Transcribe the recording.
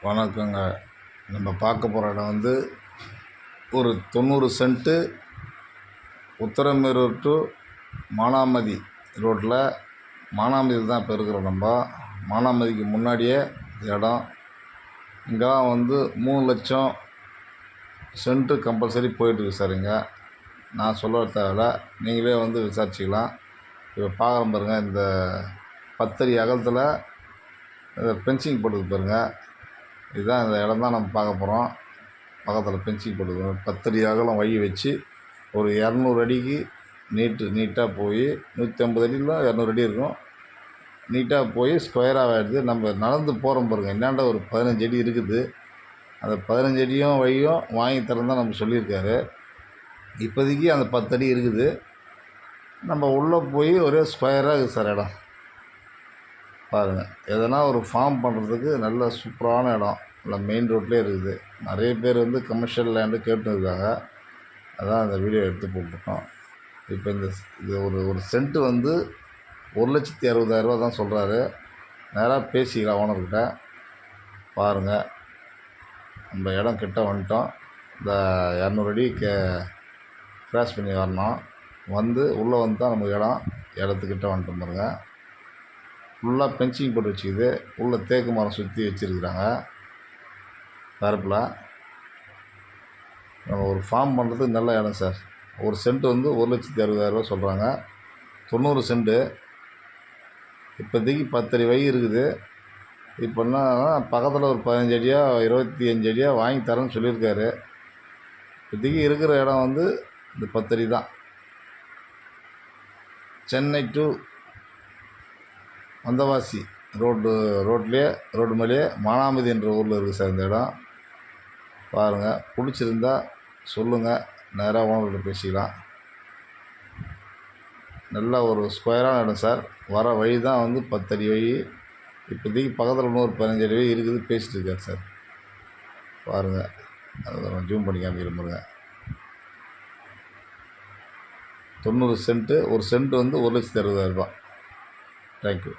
வணக்கங்க. நம்ம பார்க்க போகிற இடம் வந்து ஒரு 90 சென்ட்டு உத்திரமேரூர் டு மானாமதி ரோட்டில். மானாமதியில் தான் இப்போ இருக்கிறோம். நம்ம மானாமதிக்கு முன்னாடியே இடம். இங்கெல்லாம் வந்து 3 லட்சம் சென்ட்டு கம்பல்சரி போயிட்டுருக்கு சார். இங்கே நான் சொல்ல தேவையில்ல, நீங்களே வந்து விசாரிச்சிக்கலாம். இப்போ பார்க்குறோம் பாருங்கள், இந்த 10 அடி அகலத்தில் ஃபென்சிங் போட்டுருக்கு பாருங்கள். இதுதான் இந்த இடம் தான் நம்ம பார்க்க போகிறோம். பக்கத்தில் ஃபென்சிங் போட்டுருக்கோம். 10 அடி அகலம் வழி வச்சு ஒரு 200 அடிக்கு நீட்டாக போய் 150 அடியில் 200 அடி இருக்கும். நீட்டாக போய் ஸ்கொயராக ஆகிடுது. நம்ம நடந்து போகிறோம் பாருங்கள், என்னாண்ட ஒரு 15 அடி இருக்குது. அந்த 15 அடியும் வழியும் வாங்கி தரேன் தான் நம்ம சொல்லியிருக்காரு. இப்போதைக்கு அந்த 10 அடி இருக்குது. நம்ம உள்ளே போய் ஒரே ஸ்கொயராக இருக்குது சார் இடம். பாருங்கள், எதனா ஒரு ஃபார்ம் பண்ணுறதுக்கு நல்ல சூப்பரான இடம். இல்லை மெயின் ரோட்லேயே இருக்குது. நிறைய பேர் வந்து கமர்ஷியல் லேண்டு கேட்டுன்னு இருக்காங்க. அதான் அந்த வீடியோ எடுத்து போட்டிருக்கோம். இப்போ இது ஒரு சென்ட்டு வந்து 1,60,000 தான் சொல்கிறாரு. நேராக பேசிக்கலாம் ஓனர்கிட்ட. பாருங்கள், நம்ம இடம் கிட்ட வந்துட்டோம். இந்த 200 அடி கிராஸ் பண்ணி வரணும். உள்ளே வந்து தான் நமக்கு இடத்துக்கிட்ட வந்துட்டோம் பாருங்கள். ஃபுல்லாக ஃபென்சிங் போட்டு வச்சுக்குது. உள்ளே தேக்கு மரம் சுற்றி வச்சுருக்குறாங்க தரப்பில். நம்ம ஒரு ஃபார்ம் பண்ணுறதுக்கு நல்ல இடம் சார். ஒரு சென்ட் வந்து 1,60,000 சொல்கிறாங்க. 90 சென்ட்டு. இப்போதைக்கு 10 அடி வழி இருக்குது. இப்போன்னா பக்கத்தில் ஒரு 15 அடியா 25 அடியா வாங்கி தரேன்னு சொல்லியிருக்காரு. இப்போதைக்கு இருக்கிற இடம் வந்து இந்த 10 அடி தான். சென்னை டு வந்தவாசி ரோடு மேலேயே மானாமதி என்ற ஊரில் இருக்குது சார் இந்த இடம். பாருங்கள், பிடிச்சிருந்தா சொல்லுங்கள், நேராக ஓனர்கிட்ட பேசிக்கலாம். நல்ல ஒரு ஸ்கொயரான இடம் சார். வர வழி தான் வந்து 10 அடி வழி. இப்போதைக்கு பக்கத்தில் இன்னொரு 15 அடி வழி இருக்குது, பேசிகிட்டு இருக்கார் சார். பாருங்கள், அதை ஜூம் பண்ணி காமிக்கிற பாருங்க. 90 சென்ட்டு. ஒரு சென்ட் வந்து 1,60,000. தேங்க்யூ.